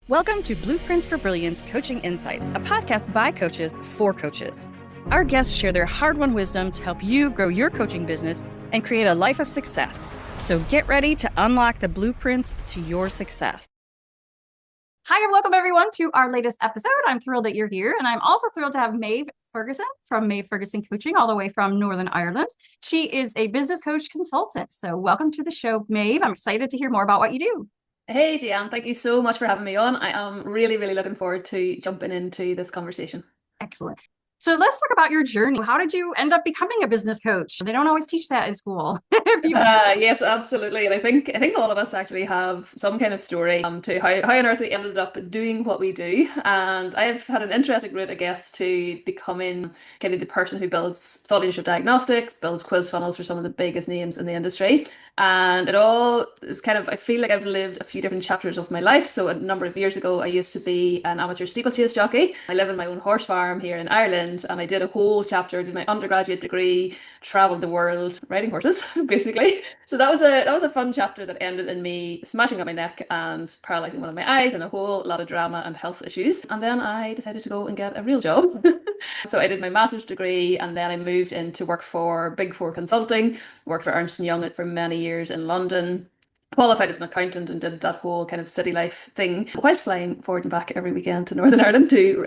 Welcome to Blueprints for Brilliance Coaching Insights, a podcast by coaches for coaches. Our guests share their hard-won wisdom to help you grow your coaching business and create a life of success. So get ready to unlock the blueprints to your success. Hi, and welcome everyone to our latest episode. I'm thrilled that you're here, and I'm also thrilled to have Maeve Ferguson from Maeve Ferguson Coaching, all the way from Northern Ireland. She is a business coach consultant. So welcome to the show, Maeve. I'm excited to hear more about what you do. Hey, Jeanne, thank you so much for having me on. I am really looking forward to jumping into this conversation. Excellent. So let's talk about your journey. How did you end up becoming a business coach? They don't always teach that in school. Yes, absolutely. And I think all of us actually have some kind of story to how on earth we ended up doing what we do. And I've had an interesting route, I guess, to becoming kind of the person who builds thought leadership diagnostics, builds quiz funnels for some of the biggest names in the industry. And it all is kind of, I feel like I've lived a few different chapters of my life. So a number of years ago, I used to be an amateur steeplechase jockey. I live in my own horse farm here in Ireland, and I did a whole chapter, did my undergraduate degree, traveled the world riding horses, basically. So that was a fun chapter that ended in me smashing up my neck and paralyzing one of my eyes and a whole lot of drama and health issues. And then I decided to go and get a real job. So I did my master's degree, and then I moved in to work for Big Four Consulting, worked for Ernst & Young for many years in London, qualified as an accountant, and did that whole kind of city life thing whilst flying forward and back every weekend to Northern Ireland to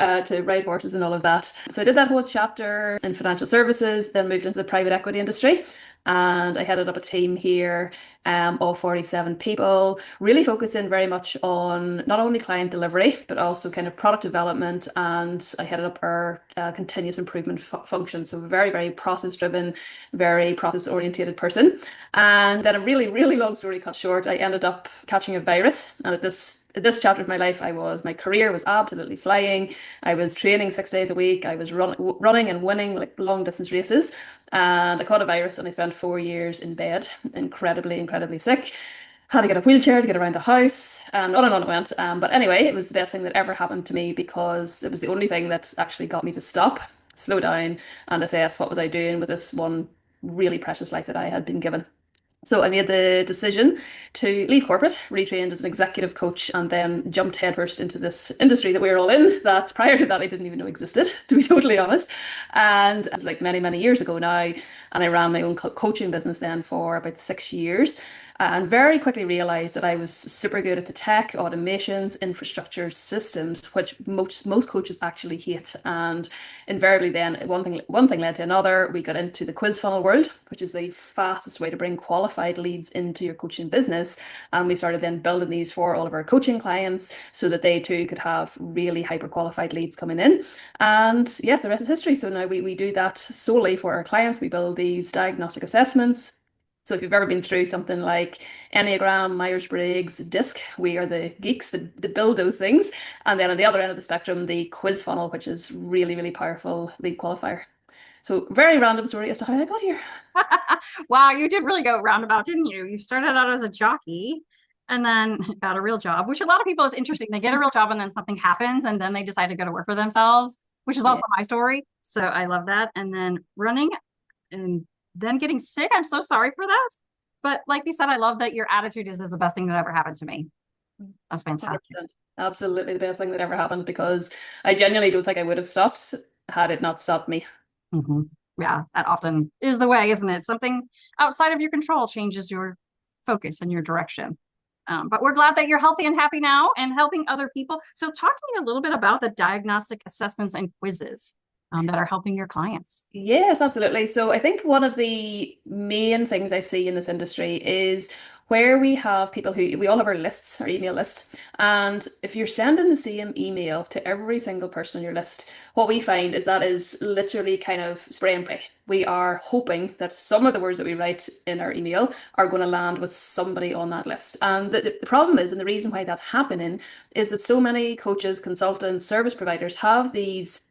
ride horses and all of that. So I did that whole chapter in financial services, then moved into the private equity industry. And I headed up a team here of 47 people, really focusing very much on not only client delivery, but also kind of product development. And I headed up our continuous improvement function. So very process driven, very process orientated person. And then a really long story cut short, I ended up catching a virus. And at this chapter of my life, my career was absolutely flying. I was training 6 days a week. I was running and winning like long distance races. And I caught a virus, and I spent 4 years in bed, incredibly sick. Had to get a wheelchair to get around the house, and on it went. But anyway, it was the best thing that ever happened to me, because it was the only thing that actually got me to stop, slow down, and assess what was I doing with this one really precious life that I had been given. So I made the decision to leave corporate, retrained as an executive coach, and then jumped headfirst into this industry that we're all in, that prior to that I didn't even know existed, to be totally honest. And it was like many years ago now, and I ran my own coaching business then for about 6 years, and very quickly realized that I was super good at the tech, automations, infrastructure, systems, which most coaches actually hate. And invariably then one thing led to another. We got into the quiz funnel world, which is the fastest way to bring qualified leads into your coaching business. And we started then building these for all of our coaching clients so that they too could have really hyper qualified leads coming in. And yeah, the rest is history. So now we do that solely for our clients. We build these diagnostic assessments. So if you've ever been through something like Enneagram, Myers-Briggs, DISC, we are the geeks that build those things. And then on the other end of the spectrum, the quiz funnel, which is really powerful lead qualifier. So very random story as to how I got here. Wow, you did really go roundabout, didn't you? You started out as a jockey and then got a real job, which a lot of people is interesting. They get a real job and then something happens and then they decide to go to work for themselves, which is also my story. So I love that. And then running and then getting sick. I'm so sorry for that. But like you said, I love that your attitude is the best thing that ever happened to me. That's fantastic. 100%. Absolutely the best thing that ever happened, because I genuinely don't think I would have stopped had it not stopped me. Mm-hmm. Yeah, that often is the way, isn't it? Something outside of your control changes your focus and your direction. But we're glad that you're healthy and happy now and helping other people. So talk to me a little bit about the diagnostic assessments and quizzes that are helping your clients. Yes, absolutely. So I think one of the main things I see in this industry is where we have people we all have our lists, our email lists. And if you're sending the same email to every single person on your list, what we find is that is literally kind of spray and pray. We are hoping that some of the words that we write in our email are going to land with somebody on that list. And the problem is, and the reason why that's happening, is that so many coaches, consultants, service providers have these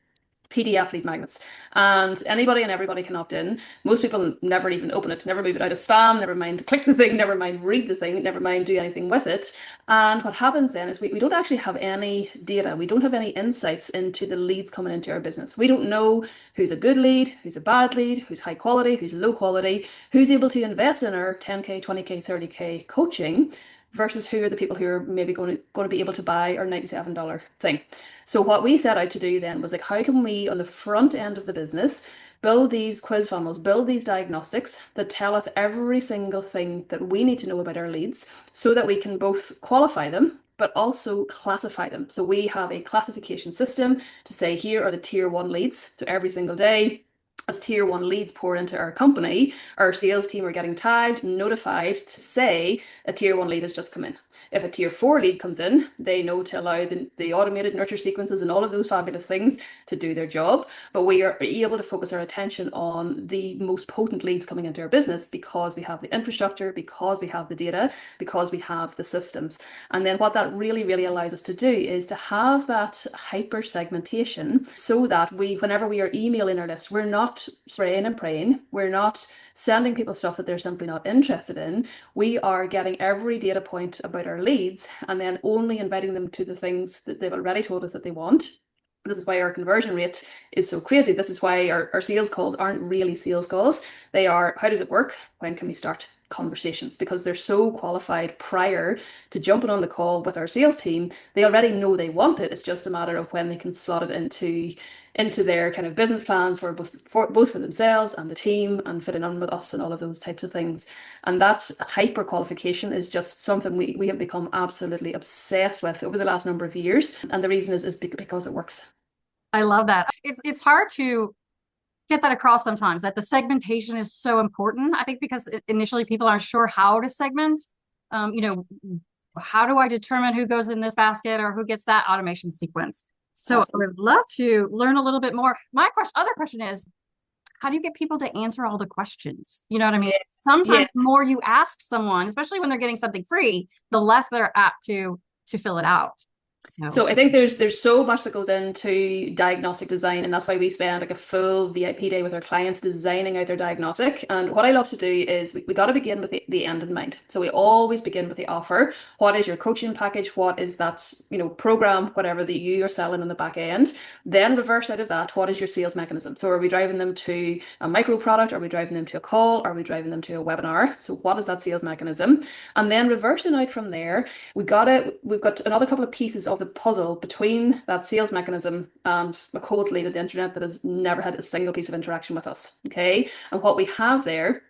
PDF lead magnets, and anybody and everybody can opt in. Most people never even open it, never move it out of spam, never mind click the thing, never mind read the thing, never mind do anything with it. And what happens then is we don't actually have any data. We don't have any insights into the leads coming into our business. We don't know who's a good lead, who's a bad lead, who's high quality, who's low quality, who's able to invest in our 10K, 20K, 30K coaching, versus who are the people who are maybe going to be able to buy our $97 thing. So what we set out to do then was like, how can we on the front end of the business build these quiz funnels, build these diagnostics that tell us every single thing that we need to know about our leads so that we can both qualify them but also classify them. So we have a classification system to say here are the tier 1 leads. So every single day, as tier 1 leads pour into our company, our sales team are getting tagged, notified to say a tier 1 lead has just come in. If a tier 4 lead comes in, they know to allow the automated nurture sequences and all of those fabulous things to do their job. But we are able to focus our attention on the most potent leads coming into our business because we have the infrastructure, because we have the data, because we have the systems. And then what that really, really allows us to do is to have that hyper segmentation so that whenever we are emailing our list, we're not spraying and praying. We're not sending people stuff that they're simply not interested in. We are getting every data point about our leads and then only inviting them to the things that they've already told us that they want. This is why our conversion rate is so crazy. This is why our sales calls aren't really sales calls. They are, how does it work? When can we start conversations? Because they're so qualified prior to jumping on the call with our sales team. They already know they want it. It's just a matter of when they can slot it into their kind of business plans for both for themselves and the team and fitting on with us and all of those types of things. And that's hyper qualification is just something we have become absolutely obsessed with over the last number of years. And the reason is because it works. I love that. It's hard to get that across sometimes, that the segmentation is so important. I think because initially people aren't sure how to segment. How do I determine who goes in this basket or who gets that automation sequence? So absolutely. I would love to learn a little bit more. My other question is, how do you get people to answer all the questions? You know what I mean? Sometimes the more you ask someone, especially when they're getting something free, the less they're apt to fill it out. So I think there's so much that goes into diagnostic design, and that's why we spend like a full VIP day with our clients designing out their diagnostic. And what I love to do is we got to begin with the end in mind. So we always begin with the offer. What is your coaching package? What is that, program, whatever that you are selling on the back end? Then reverse out of that, what is your sales mechanism? So are we driving them to a micro product? Are we driving them to a call? Are we driving them to a webinar? So what is that sales mechanism? And then reversing out from there, we've got another couple of pieces of the puzzle between that sales mechanism and a cold lead at the internet that has never had a single piece of interaction with us. Okay. And what we have there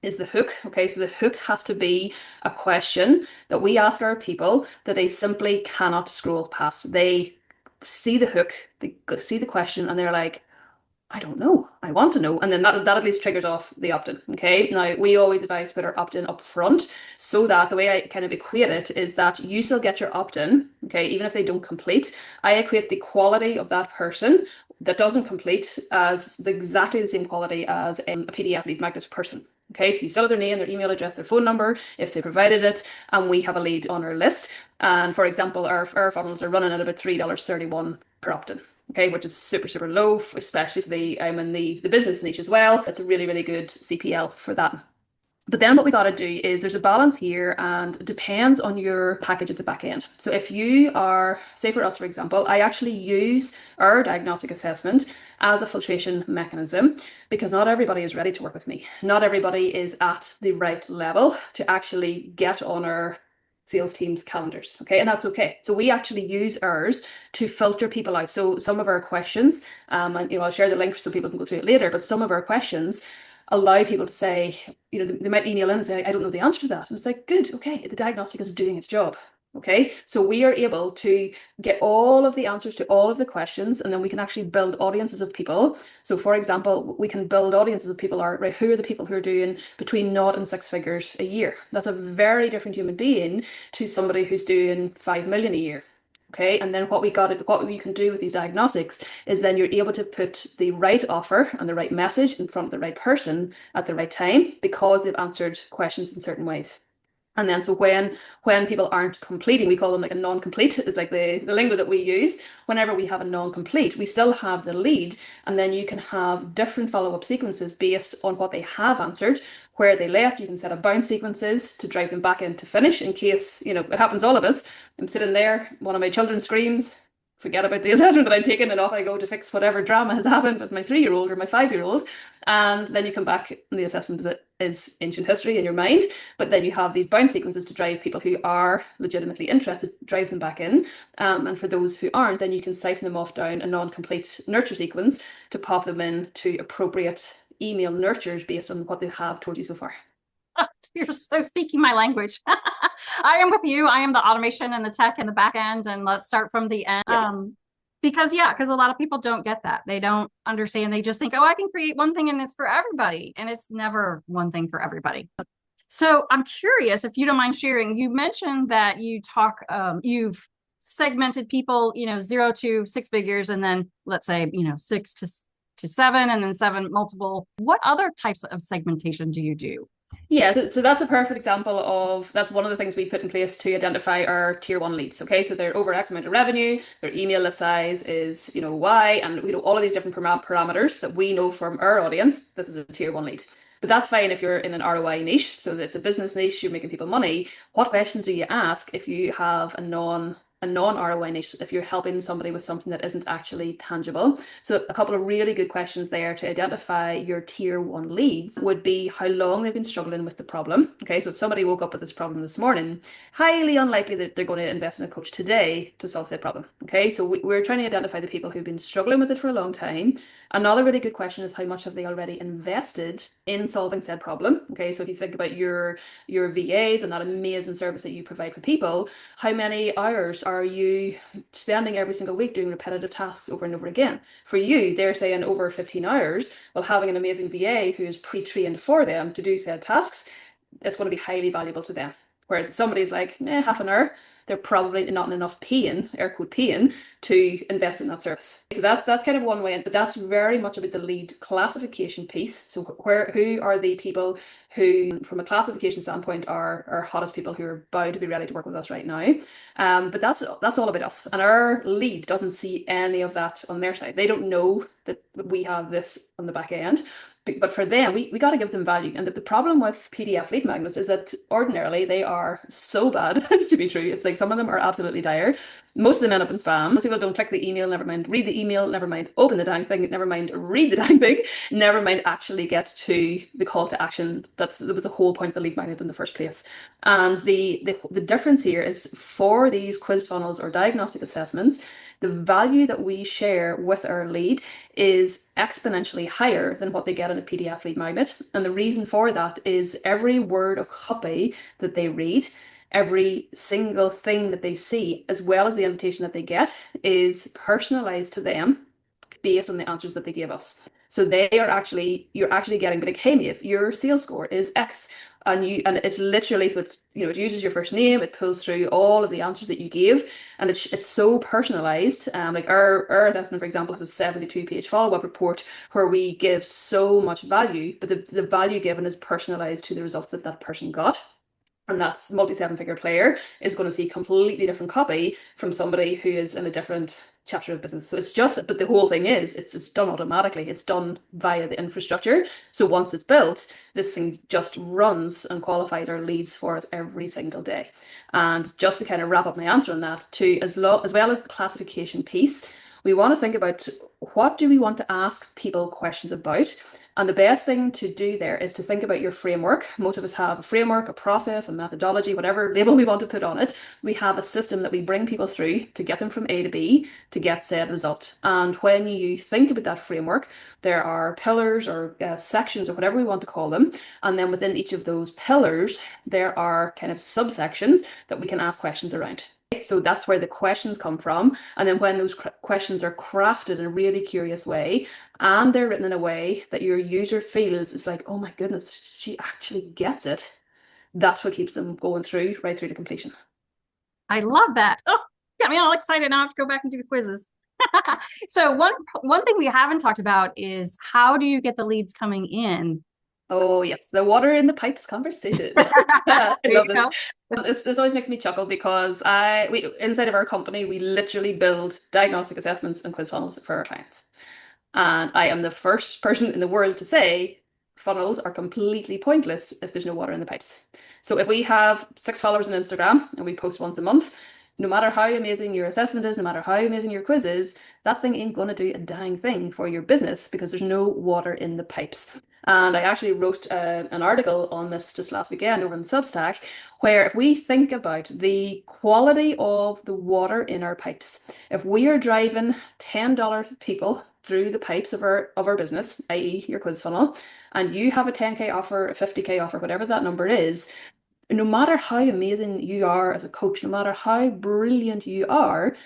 is the hook. Okay. So the hook has to be a question that we ask our people that they simply cannot scroll past. They see the hook, they see the question, and they're like, I don't know. I want to know. And then that at least triggers off the opt-in. Okay. Now we always advise to put our opt-in up front so that the way I kind of equate it is that you still get your opt-in. Okay. Even if they don't complete, I equate the quality of that person that doesn't complete as exactly the same quality as a PDF lead magnet person. Okay, so you still have their name, their email address, their phone number, if they provided it, and we have a lead on our list. And for example, our funnels are running at about $3.31 per opt-in. Okay, which is super, super low, especially for I'm in the business niche as well. It's a really, really good CPL for that. But then what we got to do is there's a balance here, and it depends on your package at the back end. So if you are, say for us, for example, I actually use our diagnostic assessment as a filtration mechanism because not everybody is ready to work with me. Not everybody is at the right level to actually get on our sales teams' calendars. Okay, and that's okay. So we actually use ours to filter people out. So some of our questions, and I'll share the link so people can go through it later, but some of our questions allow people to say, they might email in and say, I don't know the answer to that. And it's like, good, okay, the diagnostic is doing its job. Okay, so we are able to get all of the answers to all of the questions, and then we can actually build audiences of people. So for example, we can build audiences of people who are the people who are doing between 0 and 6 figures a year. That's a very different human being to somebody who's doing 5 million a year. Okay, and then what you can do with these diagnostics is then you're able to put the right offer and the right message in front of the right person at the right time because they've answered questions in certain ways. And then so when people aren't completing, we call them like a non-complete, is like the lingo that we use. Whenever we have a non-complete, we still have the lead, and then you can have different follow-up sequences based on what they have answered, where they left. You can set up bounce sequences to drive them back in to finish in case, it happens to all of us. I'm sitting there, one of my children screams, forget about the assessment that I'm taking, and off I go to fix whatever drama has happened with my 3-year-old or my 5-year-old. And then you come back and the assessment is ancient history in your mind. But then you have these bound sequences to drive people who are legitimately interested, drive them back in. And for those who aren't, then you can siphon them off down a non-complete nurture sequence to pop them in to appropriate email nurtures based on what they have told you so far. Oh, you're so speaking my language. I am with you. I am the automation and the tech and the back end. And let's start from the end. Yeah. Because a lot of people don't get that. They don't understand. They just think, oh, I can create one thing and it's for everybody. And it's never one thing for everybody. So I'm curious if you don't mind sharing. You mentioned that you've segmented people, 0 to 6 figures, and then let's say, 6 to 7, and then 7 multiple. What other types of segmentation do you do? Yeah, so that's a perfect example of, that's one of the things we put in place to identify our tier 1 leads. Okay, so they're over X amount of revenue, their email list size is, Y, and we know all of these different parameters that we know from our audience. This is a tier 1 lead. But that's fine if you're in an ROI niche, so it's a business niche, you're making people money. What questions do you ask if you have a non-ROI niche, if you're helping somebody with something that isn't actually tangible? So a couple of really good questions there to identify your tier 1 leads would be how long they've been struggling with the problem. Okay, so if somebody woke up with this problem this morning, highly unlikely that they're going to invest in a coach today to solve that problem. Okay, so we're trying to identify the people who've been struggling with it for a long time. Another really good question is how much have they already invested in solving said problem? Okay, so if you think about your VAs and that amazing service that you provide for people, how many hours are you spending every single week doing repetitive tasks over and over again? For you, they're saying over 15 hours. Well, having an amazing VA who is pre-trained for them to do said tasks, it's going to be highly valuable to them. Whereas if somebody's like, half an hour, they're probably not in enough paying, air quote paying, to invest in that service. So that's kind of one way, but that's very much about the lead classification piece. So who are the people who, from a classification standpoint, are our hottest people who are bound to be ready to work with us right now. But that's all about us. And our lead doesn't see any of that on their side. They don't know that we have this on the back end. But for them, we got to give them value. And the problem with PDF lead magnets is that ordinarily they are so bad to be true. It's like some of them are absolutely dire. Most of them end up in spam. Most people don't click the email, never mind read the email, never mind open the dang thing, never mind read the dang thing, never mind actually get to the call to action. That was the whole point of the lead magnet in the first place. And the difference here is for these quiz funnels or diagnostic assessments, the value that we share with our lead is exponentially higher than what they get in a PDF lead magnet. And the reason for that is every word of copy that they read, every single thing that they see, as well as the invitation that they get, is personalized to them based on the answers that they give us. So you're actually getting, but like, hey Maeve, your sales score is X. And it's literally, so it's, it uses your first name, it pulls through all of the answers that you gave, and it's so personalized. Like our assessment, for example, has a 72-page follow-up report where we give so much value, but the value given is personalized to the results that person got. And that's multi-7-figure player is going to see completely different copy from somebody who is in a different chapter of business. So it's just, but the whole thing is, it's done automatically. It's done via the infrastructure. So once it's built, this thing just runs and qualifies our leads for us every single day. And just to kind of wrap up my answer on that, too, as well as the classification piece, we want to think about what do we want to ask people questions about. And the best thing to do there is to think about your framework. Most of us have a framework, a process, a methodology, whatever label we want to put on it. We have a system that we bring people through to get them from A to B to get said result. And when you think about that framework, there are pillars or sections or whatever we want to call them. And then within each of those pillars, there are kind of subsections that we can ask questions around. So that's where the questions come from. And then when those questions are crafted in a really curious way, and they're written in a way that your user feels is like, oh my goodness, she actually gets it. That's what keeps them going through, right through to completion. I love that. Oh, got me all excited now. I have to go back and do the quizzes. So one thing we haven't talked about is how do you get the leads coming in? Oh yes, the water in the pipes conversation. I love this. This always makes me chuckle because we inside of our company, we literally build diagnostic assessments and quiz funnels for our clients. And I am the first person in the world to say funnels are completely pointless if there's no water in the pipes. So if we have 6 followers on Instagram and we post once a month, no matter how amazing your assessment is, no matter how amazing your quiz is, that thing ain't going to do a dang thing for your business because there's no water in the pipes. And I actually wrote an article on this just last weekend over in Substack, where if we think about the quality of the water in our pipes, if we are driving $10 people through the pipes of our business, i.e. your quiz funnel, and you have a 10K offer, a 50K offer, whatever that number is, no matter how amazing you are as a coach, no matter how brilliant you are,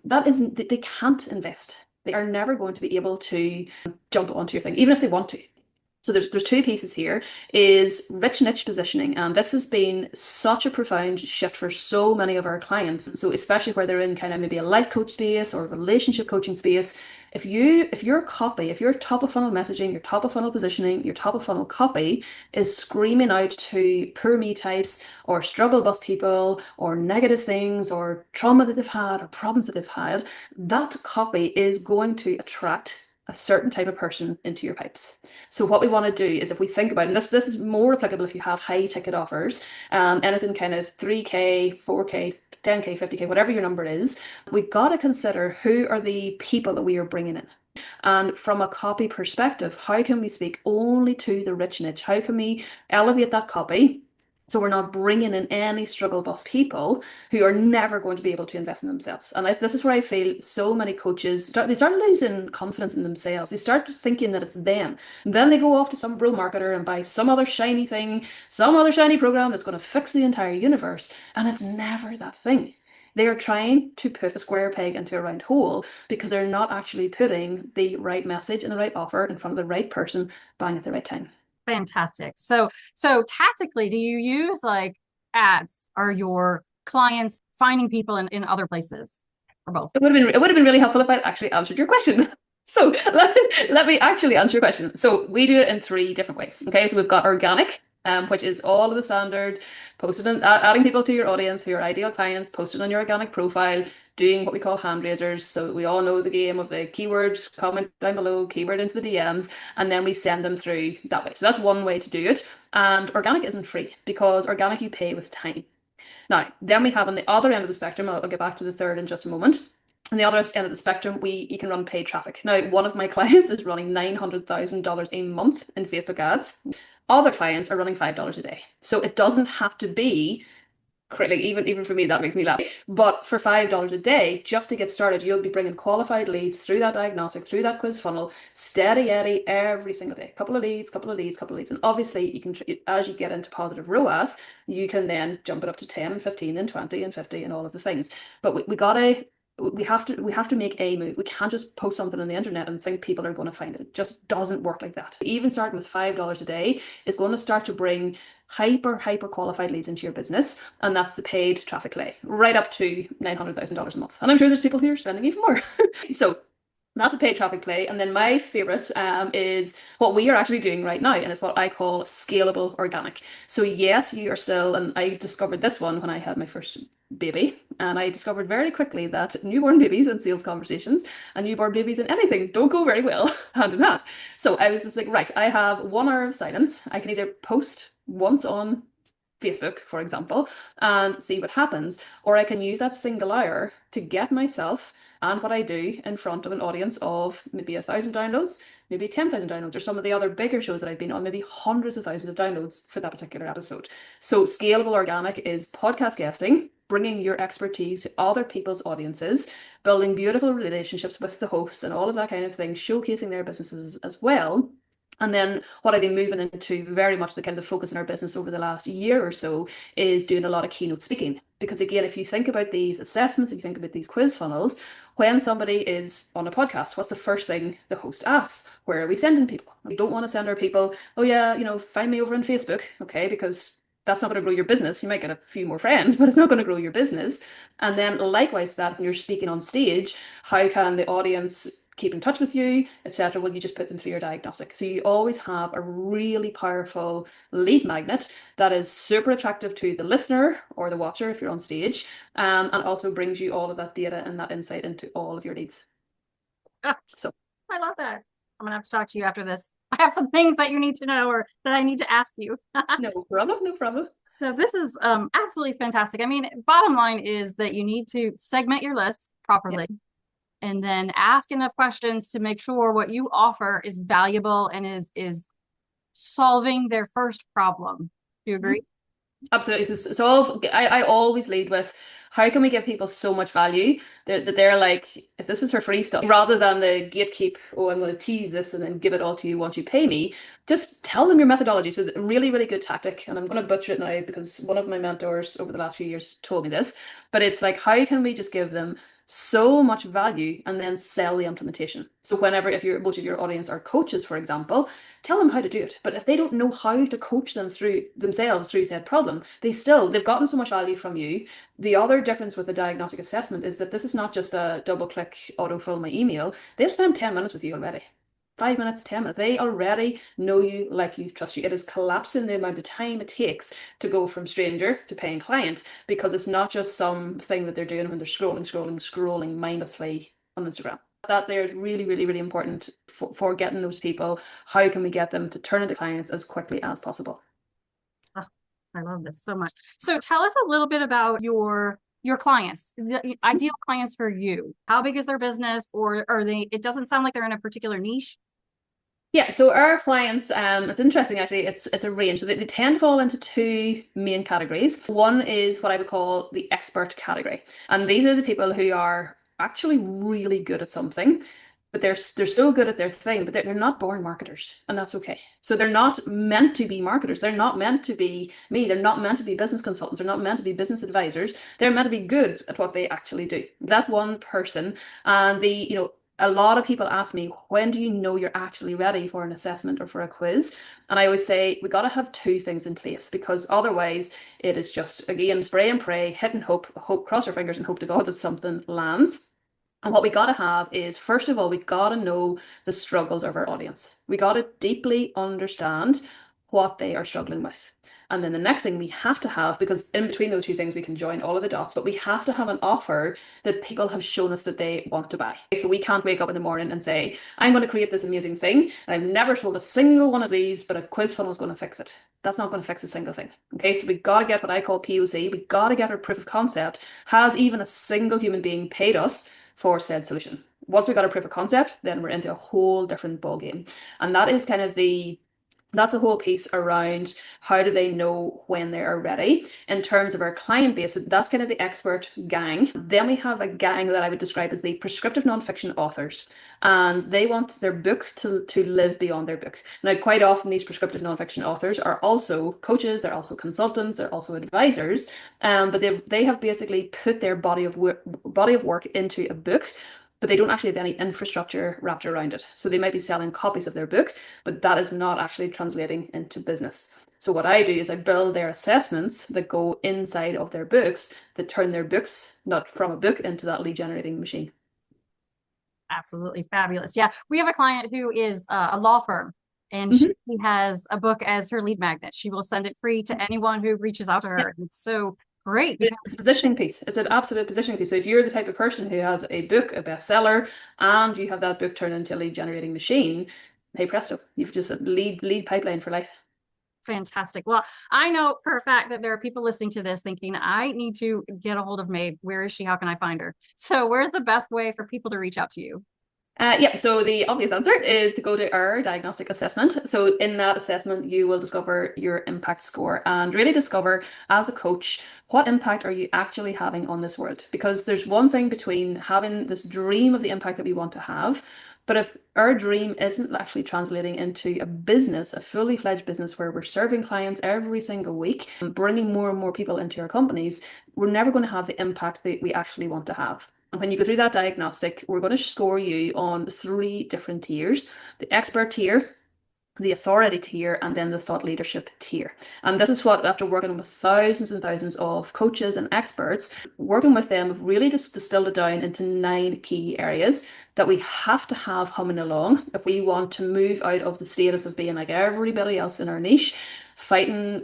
that isn't, they can't invest. They are never going to be able to jump onto your thing, even if they want to. So there's two pieces here, is rich niche positioning. And this has been such a profound shift for so many of our clients. So especially where they're in kind of maybe a life coach space or relationship coaching space, if your copy, if your top of funnel messaging, your top of funnel positioning, your top of funnel copy is screaming out to poor me types or struggle bus people or negative things or trauma that they've had or problems that they've had, that copy is going to attract a certain type of person into your pipes. So what we want to do is, if we think about, and this is more applicable if you have high ticket offers, anything kind of 3K, 4K, 10K, 50K, whatever your number is, we've got to consider who are the people that we are bringing in. And from a copy perspective, how can we speak only to the rich niche? How can we elevate that copy so we're not bringing in any struggle bus people who are never going to be able to invest in themselves? And this is where I feel so many coaches start losing confidence in themselves. They start thinking that it's them. And then they go off to some bro marketer and buy some other shiny thing, some other shiny program that's going to fix the entire universe. And it's never that thing. They are trying to put a square peg into a round hole because they're not actually putting the right message and the right offer in front of the right person buying at the right time. Fantastic. So tactically, do you use like ads? Are your clients finding people in other places, or both? It would have been really helpful if I'd actually answered your question. So let me actually answer your question. So we do it in 3 different ways. Okay, so we've got organic, which is all of the standard, posted and adding people to your audience who are ideal clients, posted on your organic profile, doing what we call hand raisers. So we all know the game of the keyword, comment down below, keyword into the DMs, and then we send them through that way. So that's one way to do it. And organic isn't free because organic you pay with time. Now, then we have on the other end of the spectrum, I'll get back to the third in just a moment. On the other end of the spectrum, you can run paid traffic. Now, one of my clients is running $900,000 a month in Facebook ads. Other clients are running $5 a day. So it doesn't have to be, like, even for me, that makes me laugh. But for $5 a day, just to get started, you'll be bringing qualified leads through that diagnostic, through that quiz funnel, steady Eddie every single day. Couple of leads. And obviously, you can, as you get into positive ROAS, you can then jump it up to 10 and 15 and 20 and 50 and all of the things. But we have to make a move. We can't just post something on the internet and think people are going to find it. It just doesn't work like that. Even starting with $5 a day is going to start to bring hyper qualified leads into your business, and that's the paid traffic play, right up to $900,000 a month. And I'm sure there's people who are spending even more. So that's a paid traffic play. And then my favorite is what we are actually doing right now, and it's what I call scalable organic. So yes, you are still, and I discovered this one when I had my first baby, and I discovered very quickly that newborn babies in sales conversations and newborn babies in anything don't go very well hand in hand. So I was just like, right, I have 1 hour of silence. I can either post once on Facebook, for example, and see what happens, or I can use that single hour to get myself and what I do in front of an audience of maybe 1,000 downloads, maybe 10,000 downloads, or some of the other bigger shows that I've been on, maybe hundreds of thousands of downloads for that particular episode. So scalable organic is podcast guesting, bringing your expertise to other people's audiences, building beautiful relationships with the hosts and all of that kind of thing, showcasing their businesses as well. And then what I've been moving into very much the kind of the focus in our business over the last year or so is doing a lot of keynote speaking. Because again, if you think about these assessments, if you think about these quiz funnels, when somebody is on a podcast, what's the first thing the host asks? Where are we sending people? We don't want to send our people, oh yeah, find me over on Facebook, okay, because that's not going to grow your business. You might get a few more friends, but it's not going to grow your business. And then likewise that when you're speaking on stage, how can the audience keep in touch with you, etc.? Well, you just put them through your diagnostic. So you always have a really powerful lead magnet that is super attractive to the listener or the watcher if you're on stage, and also brings you all of that data and that insight into all of your leads. So I love that. I'm gonna have to talk to you after this. I have some things that you need to know or that I need to ask you. No problem, no problem. So this is absolutely fantastic. I mean, bottom line is that you need to segment your list properly and then ask enough questions to make sure what you offer is valuable and is solving their first problem. Do you agree? Absolutely. So I always lead with how can we give people so much value that they're like, if this is for free stuff, rather than the gatekeep, oh, I'm going to tease this and then give it all to you once you pay me, just tell them your methodology. So a really, really good tactic, and I'm going to butcher it now because one of my mentors over the last few years told me this, but it's like, how can we just give them so much value and then sell the implementation? So whenever, if most of your audience are coaches, for example, tell them how to do it. But if they don't know how to coach them through themselves through said problem, they've gotten so much value from you. The other difference with the diagnostic assessment is that this is not just a double click autofill my email. They've spent 10 minutes with you already. 5 minutes, 10 minutes. They already know you, like you, trust you. It is collapsing the amount of time it takes to go from stranger to paying client, because it's not just something that they're doing when they're scrolling mindlessly on Instagram. That there is really, really, really important for getting those people. How can we get them to turn into clients as quickly as possible? Oh, I love this so much. So tell us a little bit about your clients, the ideal clients for you. How big is their business, or are they, it doesn't sound like they're in a particular niche. Yeah, so our clients, it's interesting actually, it's a range. So they tend to fall into two main categories. One is what I would call the expert category. And these are the people who are actually really good at something, but they're so good at their thing, but they're not born marketers, and that's okay. So they're not meant to be marketers. They're not meant to be me. They're not meant to be business consultants. They're not meant to be business advisors. They're meant to be good at what they actually do. That's one person. And a lot of people ask me, when do you know you're actually ready for an assessment or for a quiz? And I always say, we got to have two things in place, because otherwise it is just, again, spray and pray, hit and hope, cross your fingers and hope to God that something lands. And what we got to have is, first of all, we got to know the struggles of our audience. We got to deeply understand what they are struggling with. And then the next thing we have to have, because in between those two things, we can join all of the dots, but we have to have an offer that people have shown us that they want to buy. So we can't wake up in the morning and say, I'm going to create this amazing thing. I've never sold a single one of these, but a quiz funnel is going to fix it. That's not going to fix a single thing. Okay, so we got to get what I call POC. We got to get our proof of concept. Has even a single human being paid us for said solution? Once we got a proof of concept, then we're into a whole different ballgame. And that is kind of that's the whole piece around how do they know when they are ready. In terms of our client base, so that's kind of the expert gang. Then we have a gang that I would describe as the prescriptive nonfiction authors, and they want their book to live beyond their book. Now, quite often these prescriptive nonfiction authors are also coaches, they're also consultants, they're also advisors, but they have basically put their body of work into a book, but they don't actually have any infrastructure wrapped around it. So they might be selling copies of their book, but that is not actually translating into business. So what I do is I build their assessments that go inside of their books, that turn their books, not from a book, into that lead generating machine. Absolutely fabulous. Yeah, we have a client who is a law firm, and she has a book as her lead magnet. She will send it free to anyone who reaches out to her. Yeah. It's so great. It's a positioning piece. It's an absolute positioning piece. So if you're the type of person who has a book, a bestseller, and you have that book turned into a lead generating machine, hey presto, you've just a lead pipeline for life. Fantastic. Well, I know for a fact that there are people listening to this thinking, I need to get a hold of Maeve. Where is she? How can I find her? So where's the best way for people to reach out to you? Yeah, so the obvious answer is to go to our diagnostic assessment. So in that assessment, you will discover your impact score and really discover, as a coach, what impact are you actually having on this world? Because there's one thing between having this dream of the impact that we want to have, but if our dream isn't actually translating into a business, a fully fledged business where we're serving clients every single week and bringing more and more people into our companies, we're never going to have the impact that we actually want to have. And when you go through that diagnostic, we're going to score you on 3 different tiers: the expert tier, the authority tier, and then the thought leadership tier. And this is what, after working with thousands and thousands of coaches and experts, working with them, have really just distilled it down into 9 key areas that we have to have humming along if we want to move out of the status of being like everybody else in our niche fighting,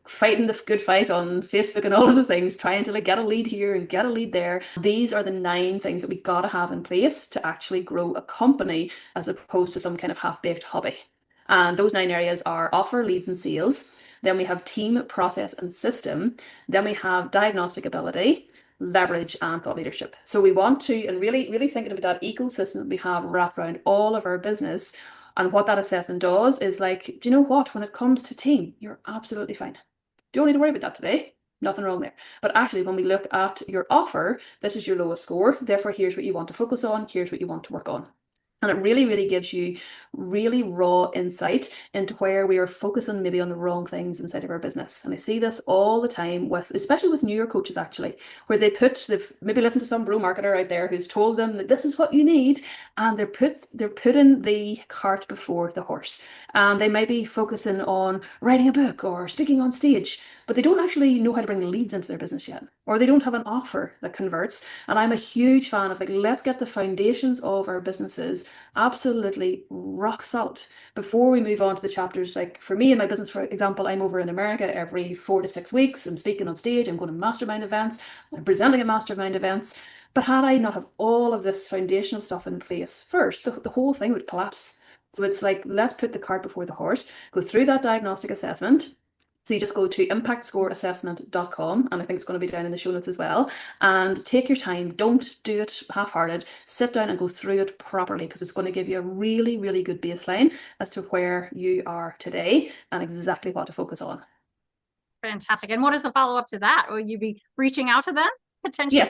fighting the good fight on Facebook and all of the things, trying to like get a lead here and get a lead there. These are the 9 things that we got to have in place to actually grow a company as opposed to some kind of half-baked hobby. And those 9 areas are offer, leads, and sales. Then we have team, process, and system. Then we have diagnostic ability, leverage, and thought leadership. So we want to, and really thinking about that ecosystem that we have wrapped around all of our business. And what that assessment does is like, do you know what? When it comes to team, you're absolutely fine. Don't need to worry about that today. Nothing wrong there. But actually, when we look at your offer, this is your lowest score. Therefore, here's what you want to focus on. Here's what you want to work on. And it really gives you really raw insight into where we are focusing maybe on the wrong things inside of our business. And I see this all the time especially with newer coaches actually, where they've maybe listened to some bro marketer out there who's told them that this is what you need, and they're putting the cart before the horse. And they might be focusing on writing a book or speaking on stage, but they don't actually know how to bring leads into their business yet, or they don't have an offer that converts. And I'm a huge fan of like, let's get the foundations of our businesses absolutely rock solid before we move on to the chapters. Like for me in my business, for example, I'm over in America every 4 to 6 weeks. I'm speaking on stage, I'm going to mastermind events, I'm presenting at mastermind events. But had I not have all of this foundational stuff in place first, the whole thing would collapse. So it's like, let's put the cart before the horse, go through that diagnostic assessment. So you just go to impactscoreassessment.com, and I think it's going to be down in the show notes as well, and take your time. Don't do it half-hearted. Sit down and go through it properly, because it's going to give you a really good baseline as to where you are today and exactly what to focus on. Fantastic. And what is the follow-up to that? Will you be reaching out to them? Potentially.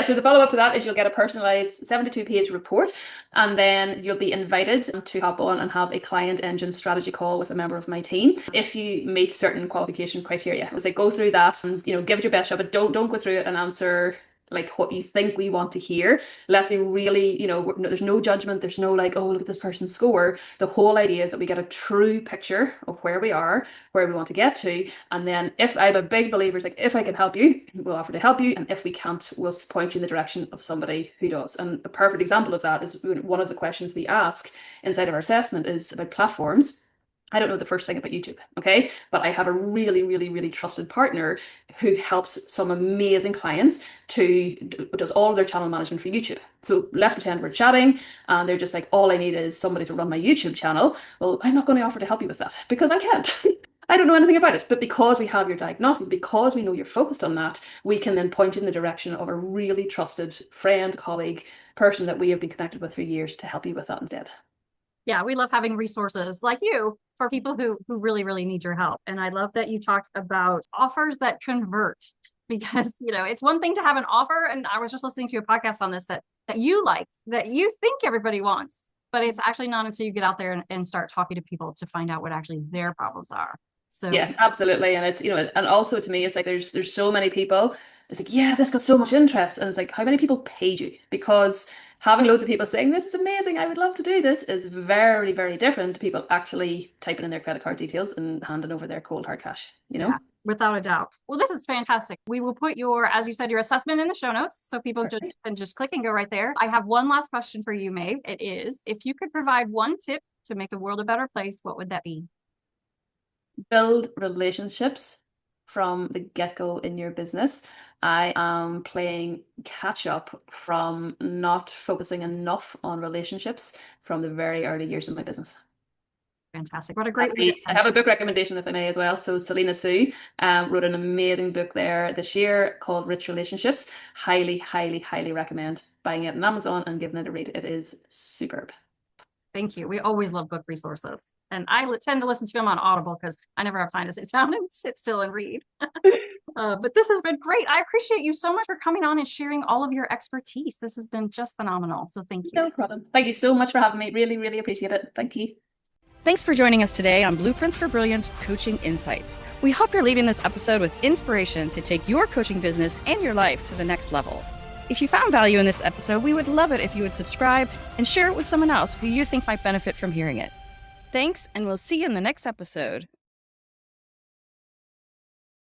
So the follow-up to that is you'll get a personalized 72-page report, and then you'll be invited to hop on and have a client engine strategy call with a member of my team if you meet certain qualification criteria. As I go through that, and give it your best shot, but don't go through it and answer like what you think we want to hear. Let's be really, there's no judgment. There's no like, oh, look at this person's score. The whole idea is that we get a true picture of where we are, where we want to get to. And then if I'm a big believer, it's like, if I can help you, we'll offer to help you. And if we can't, we'll point you in the direction of somebody who does. And a perfect example of that is one of the questions we ask inside of our assessment is about platforms. I don't know the first thing about YouTube, okay? But I have a really trusted partner who helps some amazing clients does all of their channel management for YouTube. So let's pretend we're chatting and they're just like, all I need is somebody to run my YouTube channel. Well, I'm not going to offer to help you with that because I can't. I don't know anything about it. But because we have your diagnostic, because we know you're focused on that, we can then point in the direction of a really trusted friend, colleague, person that we have been connected with for years to help you with that instead. Yeah, we love having resources like you for people who really need your help. And I love that you talked about offers that convert, because, it's one thing to have an offer. And I was just listening to a podcast on this that you like, that you think everybody wants, but it's actually not until you get out there and start talking to people to find out what actually their problems are. So yes, absolutely. And it's, and also to me, it's like, there's so many people. It's like, yeah, this got so much interest. And it's like, how many people paid you? Because having loads of people saying, this is amazing, I would love to do this, is very different to people actually typing in their credit card details and handing over their cold hard cash, Yeah, without a doubt. Well, this is fantastic. We will put as you said, your assessment in the show notes, so people can just click and go right there. I have one last question for you, Maeve. It is, if you could provide one tip to make the world a better place, what would that be? Build relationships from the get-go in your business. I am playing catch up from not focusing enough on relationships from the very early years of my business. Fantastic. What a great I have a book recommendation, if I may, as well. So Selena Sue wrote an amazing book there this year called Rich Relationships. Highly recommend buying it on Amazon and giving it a read. It is superb. Thank you. We always love book resources. And I tend to listen to them on Audible because I never have time to sit down and sit still and read. But this has been great. I appreciate you so much for coming on and sharing all of your expertise. This has been just phenomenal. So thank you. No problem. Thank you so much for having me. Really appreciate it. Thank you. Thanks for joining us today on Blueprints for Brilliance Coaching Insights. We hope you're leaving this episode with inspiration to take your coaching business and your life to the next level. If you found value in this episode, we would love it if you would subscribe and share it with someone else who you think might benefit from hearing it. Thanks, and we'll see you in the next episode.